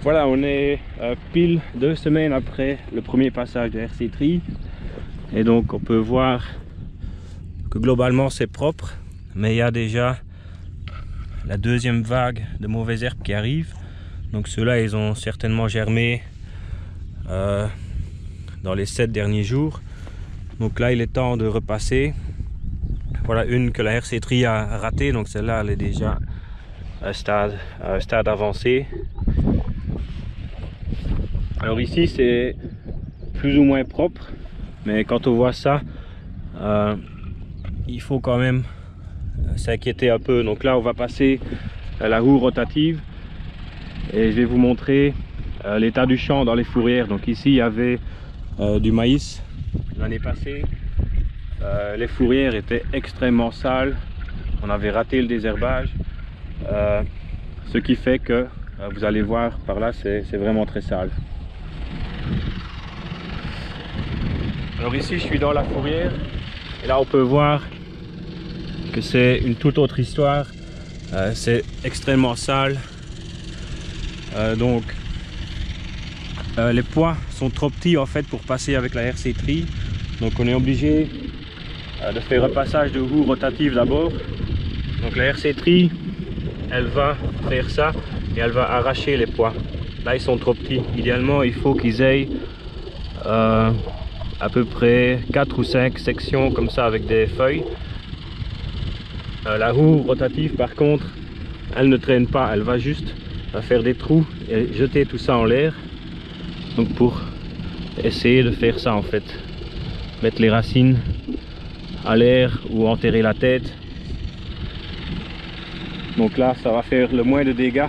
Voilà, on est pile 2 semaines après le premier passage de RC Tri. Et donc on peut voir que globalement c'est propre, mais il y a déjà la deuxième vague de mauvaises herbes qui arrive. Donc ceux-là, ils ont certainement germé dans les 7 derniers jours. Donc là, il est temps de repasser. Voilà une que la RC Tri a ratée, donc celle-là, elle est déjà à un stade avancé. Alors ici, c'est plus ou moins propre, mais quand on voit ça, il faut quand même s'inquiéter un peu. Donc là, on va passer à la roue rotative et je vais vous montrer l'état du champ dans les fourrières. Donc ici, il y avait du maïs l'année passée. Les fourrières étaient extrêmement sales, on avait raté le désherbage, ce qui fait que vous allez voir par là, c'est vraiment très sale. Alors ici, je suis dans la fourrière et là on peut voir que c'est une toute autre histoire. C'est extrêmement sale, donc les poids sont trop petits en fait pour passer avec la RC Tri, donc on est obligé de faire un passage de roue rotative d'abord. Donc la RC Tri, elle va faire ça et elle va arracher les poids. Là ils sont trop petits, idéalement il faut qu'ils aient à peu près 4 ou 5 sections comme ça avec des feuilles. La roue rotative par contre, elle ne traîne pas, elle va juste faire des trous et jeter tout ça en l'air. Donc pour essayer de faire ça en fait, mettre les racines à l'air ou enterrer la tête. Donc là ça va faire le moins de dégâts.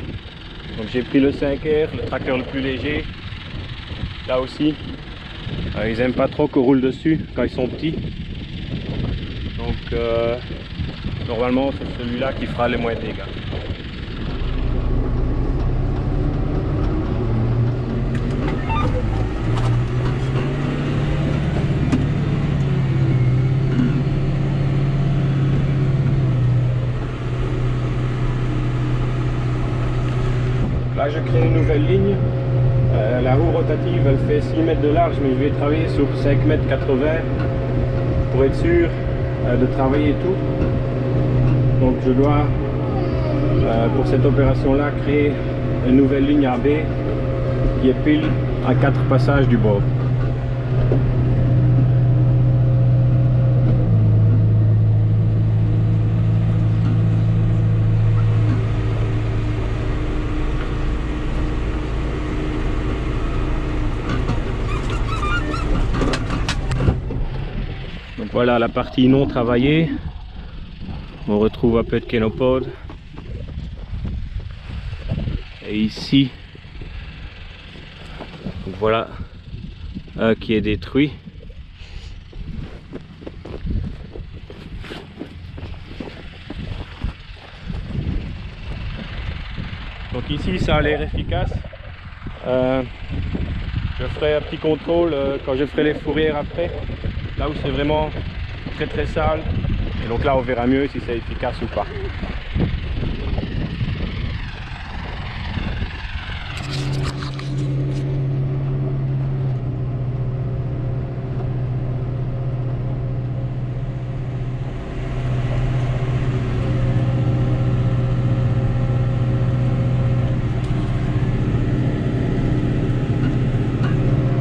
Donc j'ai pris le 5R, le tracteur le plus léger. Là aussi ils aiment pas trop qu'on roule dessus quand ils sont petits. Donc normalement c'est celui-là qui fera les moins de dégâts. Là je crée une nouvelle ligne. La roue rotative elle fait 6 mètres de large, mais je vais travailler sur 5 mètres 80 pour être sûr de travailler tout. Donc je dois pour cette opération là créer une nouvelle ligne AB qui est pile à 4 passages du bord. Voilà la partie non travaillée. On retrouve un peu de kénopode. Et ici, voilà qui est détruit. Donc ici, ça a l'air efficace. Je ferai un petit contrôle quand je ferai les fourrières après. Là où c'est vraiment très sale, et donc là on verra mieux si c'est efficace ou pas.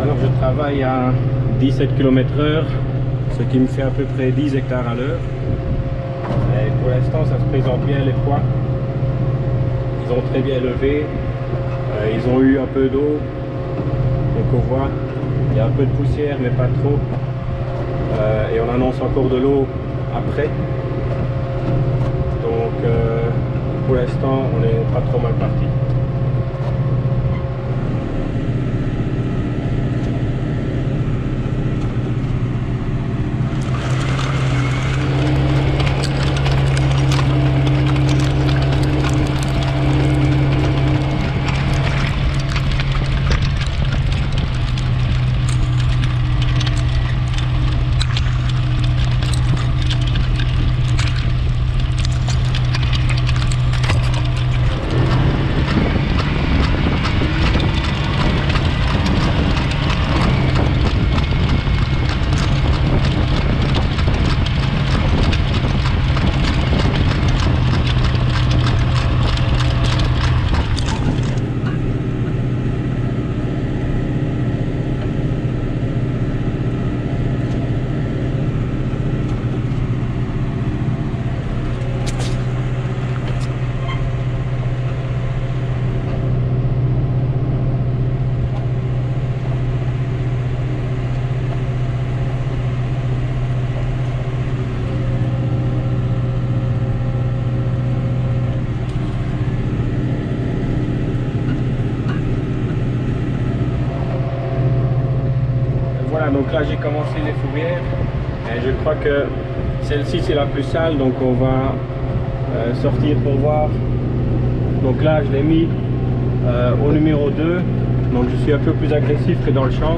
Alors je travaille à 17 km/h, ce qui me fait à peu près 10 hectares à l'heure. Et pour l'instant ça se présente bien, les poids ils ont très bien levé, ils ont eu un peu d'eau, donc on voit il y a un peu de poussière mais pas trop, et on annonce encore de l'eau après, donc pour l'instant on n'est pas trop mal parti. Donc là j'ai commencé les fourrières et je crois que celle-ci c'est la plus sale, donc on va sortir pour voir. Donc là je l'ai mis au numéro 2, donc je suis un peu plus agressif que dans le champ.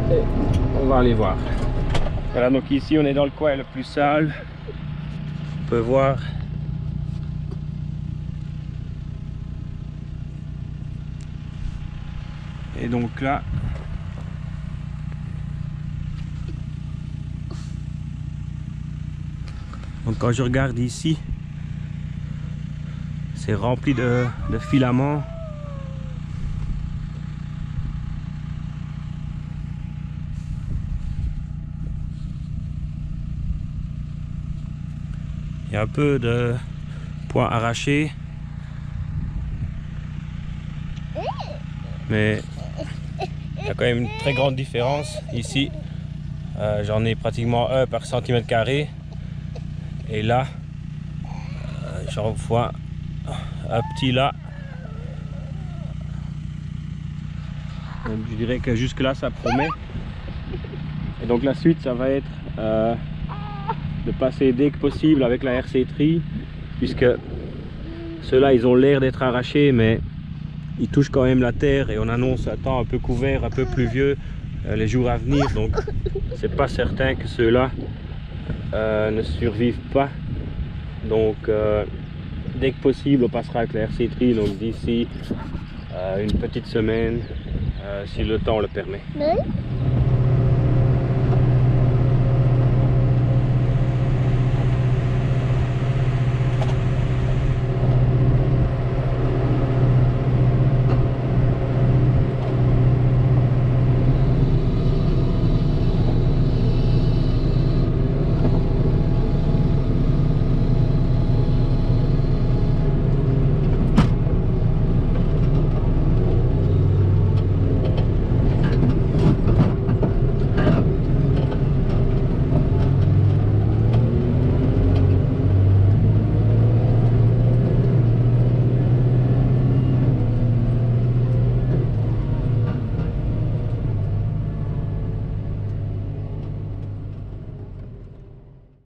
Et on va aller voir. Voilà, donc ici on est dans le coin le plus sale. On peut voir. Et donc là, donc quand je regarde ici, c'est rempli de filaments. Il y a un peu de points arrachés, mais il y a quand même une très grande différence. Ici, j'en ai pratiquement 1 par centimètre carré, et là, j'en vois un petit là. Donc je dirais que jusque là ça promet. Et donc la suite, ça va être de passer dès que possible avec la RC Tri, puisque ceux-là ils ont l'air d'être arrachés, mais ils touchent quand même la terre et on annonce un temps un peu couvert, un peu pluvieux les jours à venir, donc c'est pas certain que ceux-là ne survivent pas. Donc dès que possible on passera avec la RC Tri, donc d'ici une petite semaine si le temps le permet.